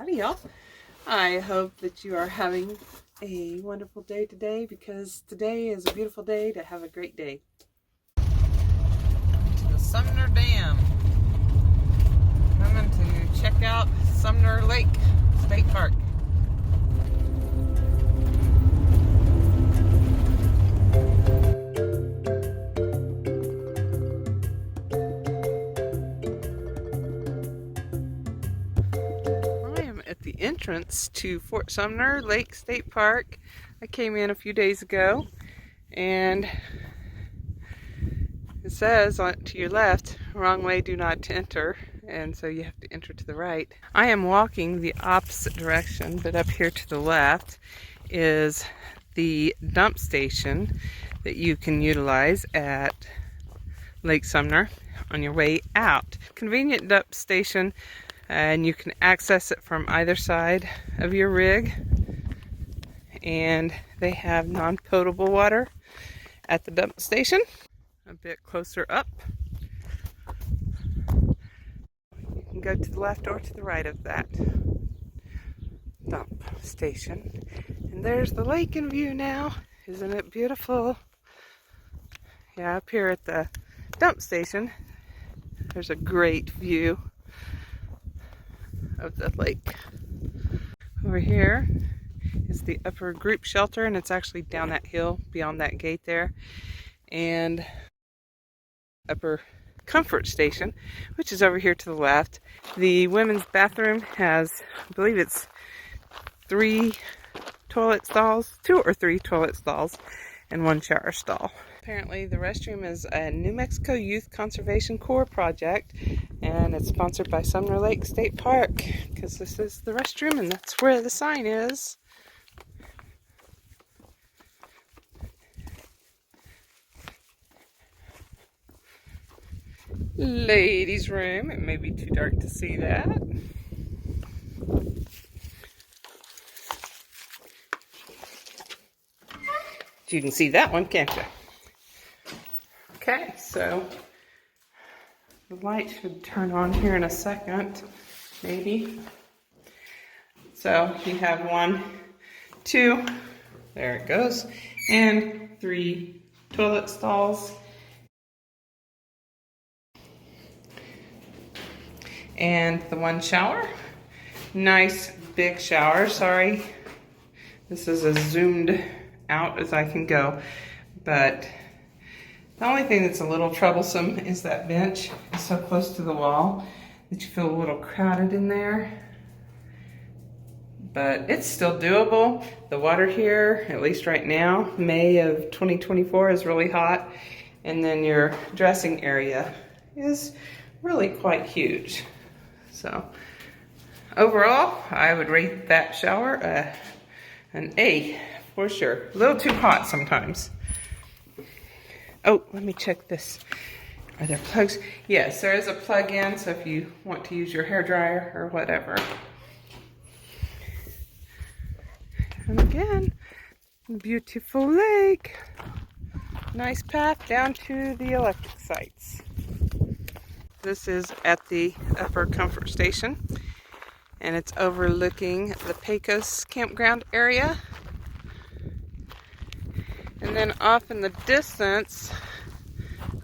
Howdy y'all. I hope that you are having a wonderful day today, because today is a beautiful day to have a great day. To the Sumner Dam. Coming to check out Sumner Lake State Park. At the entrance to Fort Sumner Lake State Park. I came in a few days ago, and it says on to your left, wrong way, do not enter, and so you have to enter to the right. I am walking the opposite direction, but up here to the left is the dump station that you can utilize at Lake Sumner on your way out. Convenient dump station, and you can access it from either side of your rig, and they have non-potable water at the dump station. A bit closer up, you can go to the left or to the right of that dump station, and there's the lake in view now. Isn't it beautiful? Yeah, up here at the dump station there's a great view of the lake. Over here is the upper group shelter, and it's actually down that hill beyond that gate there, and upper comfort station, which is over here to the left. The women's bathroom has, I believe it's 3 toilet stalls, 2 or 3 toilet stalls, and 1 shower stall. Apparently the restroom is a New Mexico Youth Conservation Corps project, and it's sponsored by Sumner Lake State Park, because this is the restroom and that's where the sign is. Ladies' room. It may be too dark to see that. You can see that one, can't you? Okay, so the light should turn on here in a second, maybe. So you have 1, 2, there it goes, and 3 toilet stalls. And the 1 shower. Nice big shower. Sorry, this is as zoomed out as I can go, but the only thing that's a little troublesome is that bench is so close to the wall that you feel a little crowded in there. But it's still doable. The water here, at least right now, May of 2024, is really hot. And then your dressing area is really quite huge. So overall, I would rate that shower an A for sure. A little too hot sometimes. Oh, let me check this. Are there plugs? Yes, there is a plug in, so if you want to use your hairdryer or whatever. And again, beautiful lake. Nice path down to the electric sites. This is at the upper comfort station, and it's overlooking the Pecos Campground area. And then off in the distance,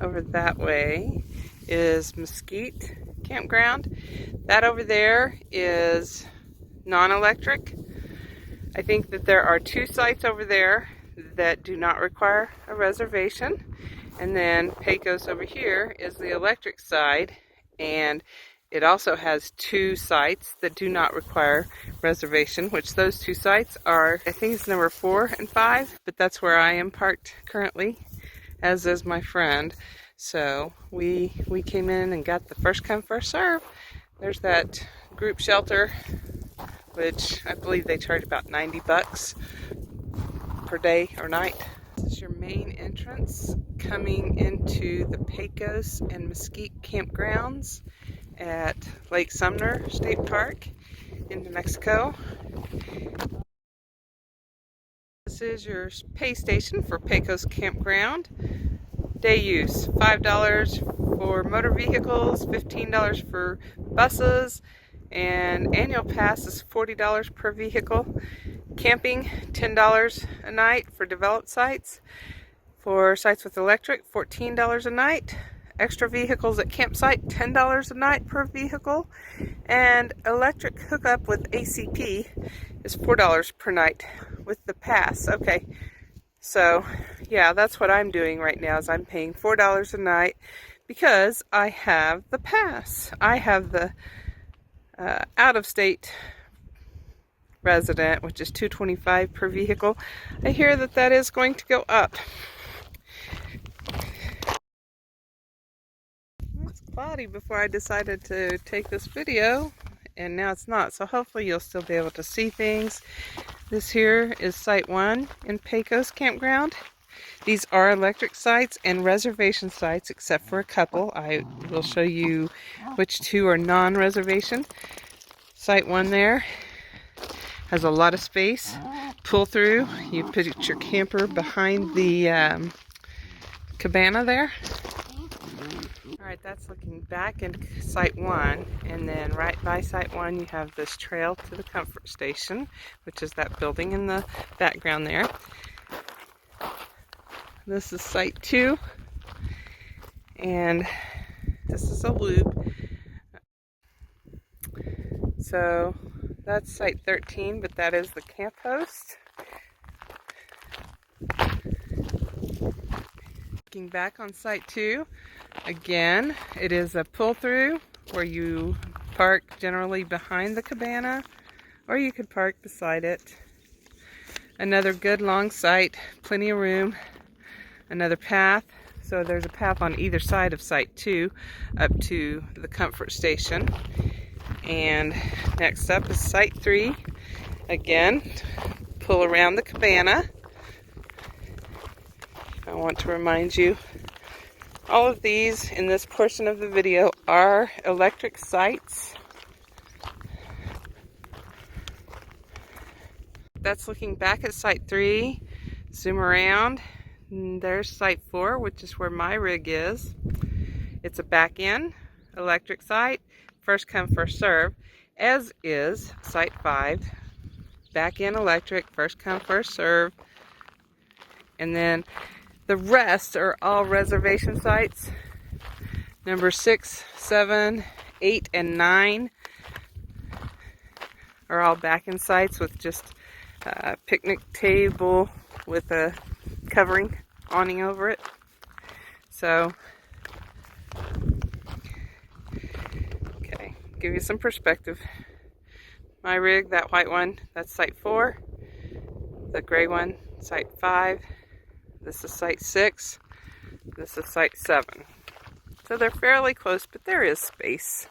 over that way, is Mosquit Campground. That over there is non-electric. I think that there are 2 sites over there that do not require a reservation. And then Pecos over here is the electric side, and it also has 2 sites that do not require reservation, which those 2 sites are, I think it's number 4 and 5, but that's where I am parked currently, as is my friend. So we came in and got the first come, first serve. There's that group shelter, which I believe they charge about $90 per day or night. This is your main entrance coming into the Pecos and Mosquit campgrounds at Lake Sumner State Park in New Mexico. This is your pay station for Pecos Campground. Day use, $5 for motor vehicles, $15 for buses, And annual pass is $40 per vehicle. Camping, $10 a night for developed sites. For sites with electric, $14 a night. Extra vehicles at campsite, $10 a night per vehicle. And electric hookup with ACP is $4 per night with the pass. Okay, so yeah, that's what I'm doing right now, is I'm paying $4 a night because I have the pass. I have the out-of-state resident, which is $225 per vehicle. I hear that that is going to go up. It's cloudy before I decided to take this video, and now it's not, so hopefully you'll still be able to see things. This here is Site 1 in Pecos Campground. These are electric sites and reservation sites, except for a couple. I will show you which two are non-reservation. Site 1 there has a lot of space. Pull through. You put your camper behind the cabana there. Alright, that's looking back into Site 1, and then right by Site 1 you have this trail to the comfort station, which is that building in the background there. This is Site 2, and this is a loop. So that's Site 13, but that is the camp host. Looking back on Site 2, again, it is a pull-through where you park generally behind the cabana, or you could park beside it. Another good long site, plenty of room. Another path, so there's a path on either side of Site 2 up to the comfort station. And next up is Site 3. Again, pull around the cabana. I want to remind you, all of these in this portion of the video are electric sites. That's looking back at Site 3. Zoom around. And there's Site 4, which is where my rig is. It's a back-in electric site. First come, first serve. As is Site 5. Back-in electric. First come, first serve. And then the rest are all reservation sites. Number 6, 7, 8, and 9 are all back-in sites with just a picnic table with a covering awning over it. So, okay, give you some perspective. My rig, that white one, that's Site 4. The gray one, Site 5. This is Site 6. This is Site 7. So they're fairly close, but there is space.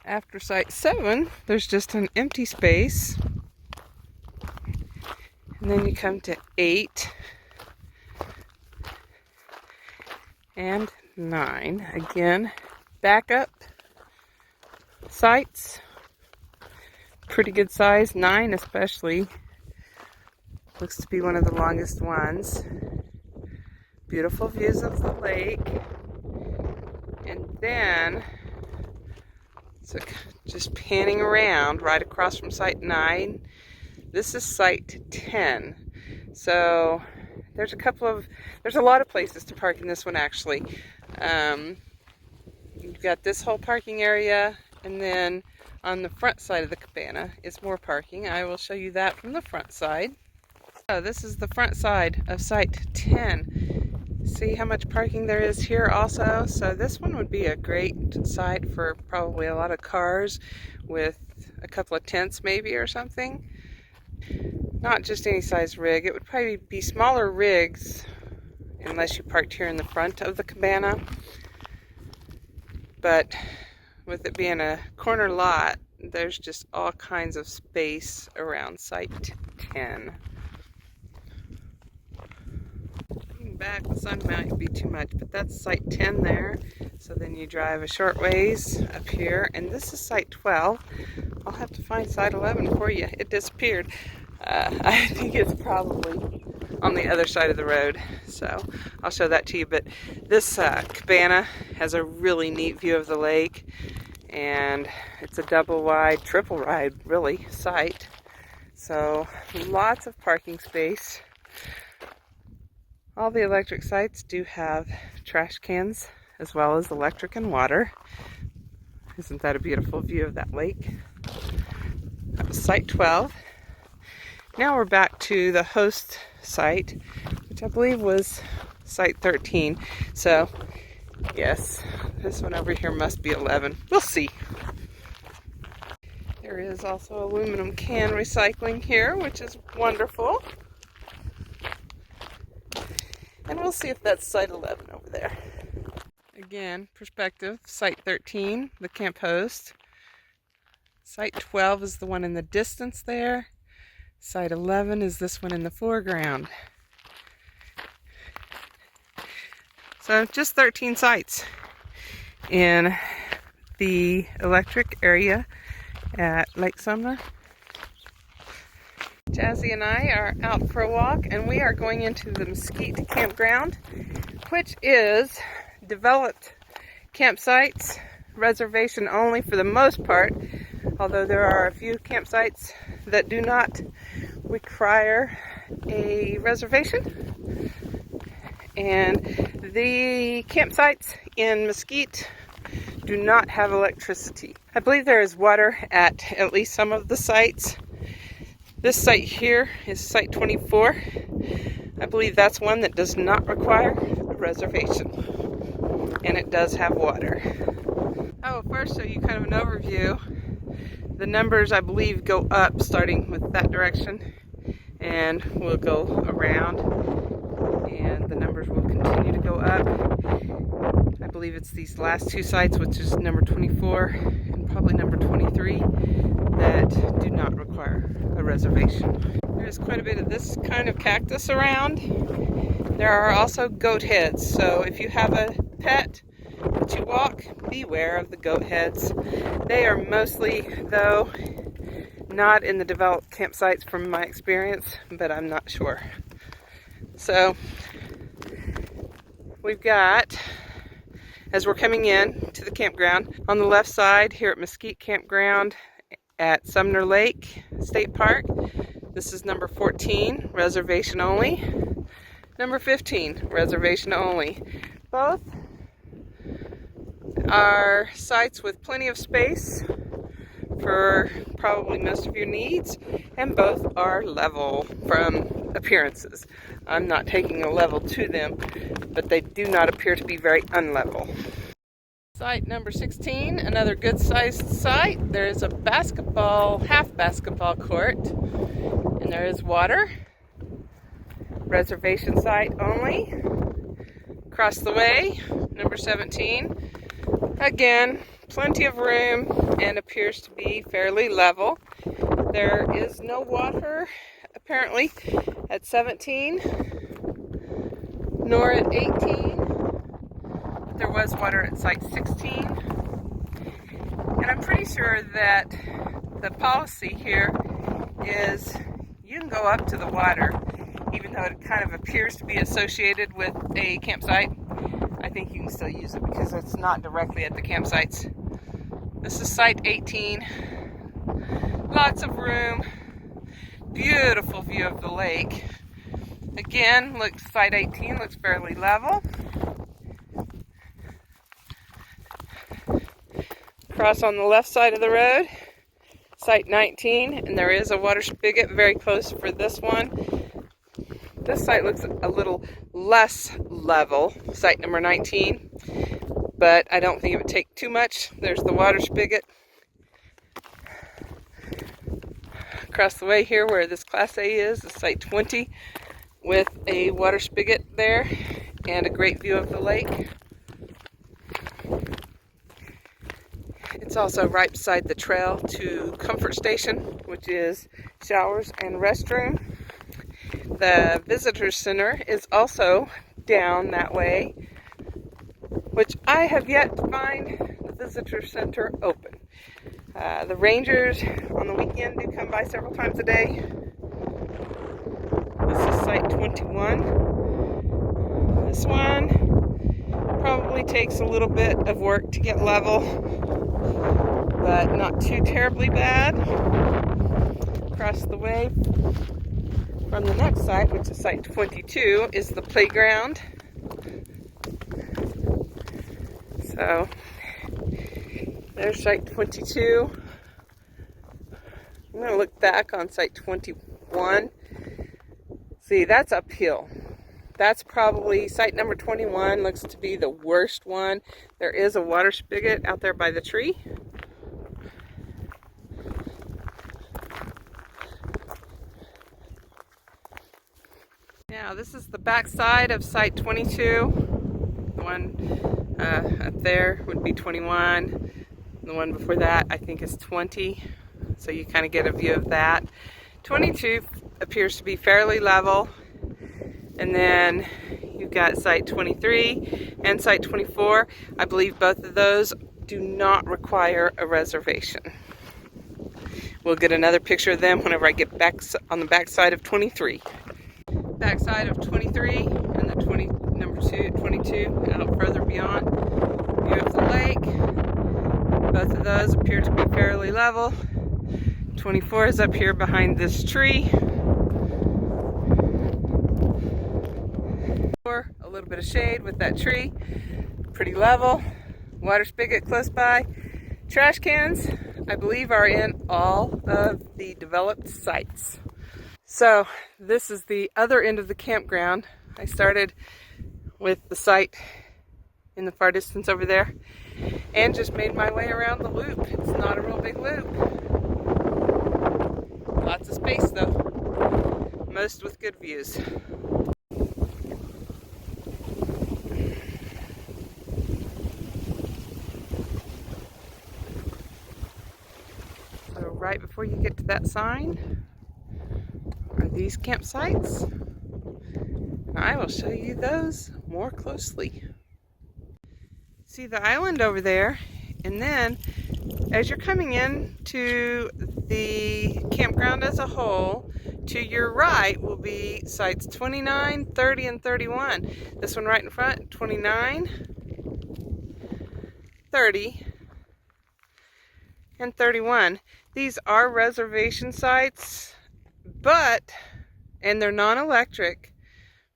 After Site 7, there's just an empty space. And then you come to 8 and 9. Again, backup sites. Pretty good size. 9 especially. Looks to be one of the longest ones. Beautiful views of the lake. And then, so just panning around right across from Site 9. This is Site 10. So there's a lot of places to park in this one actually. You've got this whole parking area, and then on the front side of the cabana is more parking. I will show you that from the front side. So this is the front side of Site 10. See how much parking there is here also? So this one would be a great site for probably a lot of cars with a couple of tents maybe or something. Not just any size rig. It would probably be smaller rigs unless you parked here in the front of the cabana. But with it being a corner lot, there's just all kinds of space around Site 10. Looking back, the sun might be too much, but that's Site 10 there. So then you drive a short ways up here, and this is Site 12. I'll have to find Site 11 for you. It disappeared. I think it's probably on the other side of the road, so I'll show that to you. But this cabana has a really neat view of the lake, and it's a double wide, triple wide really site. So lots of parking space. All the electric sites do have trash cans as well as electric and water. Isn't that a beautiful view of that lake? That was site 12. Now we're back to the host site, which I believe was site 13. So yes, this one over here must be 11. We'll see. There is also aluminum can recycling here, which is wonderful. And we'll see if that's site 11 over there. Again, perspective, site 13, the camp host. Site 12 is the one in the distance there. Site 11 is this one in the foreground. So just 13 sites in the electric area at Lake Sumner. Jazzy and I are out for a walk, and we are going into the Mosquit Campground, which is developed campsites, reservation only for the most part, although there are a few campsites that do not require a reservation. And the campsites in Mosquit do not have electricity. I believe there is water at least some of the sites. This site here is site 24. I believe that's one that does not require a reservation. And it does have water. I will first show you kind of an overview. The numbers, I believe, go up starting with that direction, and we'll go around, and the numbers will continue to go up. I believe it's these last two sites, which is number 24 and probably number 23, that do not require a reservation. There's quite a bit of this kind of cactus around. There are also goat heads, so if you have a pet that you walk, beware of the goat heads. They are mostly, though, not in the developed campsites from my experience, but I'm not sure. So we've got, as we're coming in to the campground, on the left side here at Mosquit Campground at Sumner Lake State Park, this is number 14, reservation only. Number 15, reservation only. Both are sites with plenty of space for probably most of your needs, and both are level from appearances. I'm not taking a level to them, but they do not appear to be very unlevel. Site number 16, another good sized site. There is a half basketball court, and there is water. Reservation site only. Across the way, number 17. Again, plenty of room and appears to be fairly level. There is no water apparently at 17, nor at 18. But there was water at site 16. And I'm pretty sure that the policy here is you can go up to the water, even though it kind of appears to be associated with a campsite. I think you can still use it because it's not directly at the campsites. This is site 18. Lots of room. Beautiful view of the lake. Again, site 18 looks fairly level. Across on the left side of the road, site 19, and there is a water spigot very close for this one. This site looks a little less level, site number 19, but I don't think it would take too much. There's the water spigot. Across the way here where this Class A is site 20 with a water spigot there and a great view of the lake. It's also right beside the trail to Comfort Station, which is showers and restroom. The visitor center is also down that way, which I have yet to find the visitor center open. The rangers on the weekend do come by several times a day. This is site 21. This one probably takes a little bit of work to get level. but not too terribly bad. Across the way from the next site, which is site 22, is the playground. So there's site 22. I'm going to look back on site 21. See, that's uphill. That's probably site number 21, looks to be the worst one. There is a water spigot out there by the tree. Now, this is the back side of site 22. The one up there would be 21. The one before that, I think, is 20. So you kind of get a view of that. 22 appears to be fairly level. And then you've got site 23 and site 24. I believe both of those do not require a reservation. We'll get another picture of them whenever I get back on the back side of 23. Back side of 23 and the 22 out further beyond. View of the lake. Both of those appear to be fairly level. 24 is up here behind this tree. A little bit of shade with that tree. Pretty level. Water spigot close by. Trash cans, I believe, are in all of the developed sites. So this is the other end of the campground. I started with the site in the far distance over there and just made my way around the loop. It's not a real big loop. Lots of space though. Most with good views. So right before you get to that sign are these campsites. And I will show you those more closely. See the island over there, and then as you're coming in to the campground as a whole, to your right will be sites 29, 30, and 31. This one right in front, 29, 30, and 31. These are reservation sites, and they're non-electric,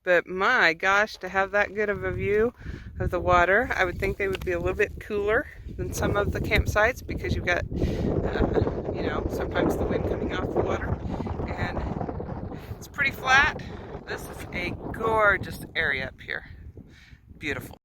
but my gosh, to have that good of a view of the water, I would think they would be a little bit cooler than some of the campsites because you've got, sometimes the wind coming off the water, and it's pretty flat. This is a gorgeous area up here. Beautiful.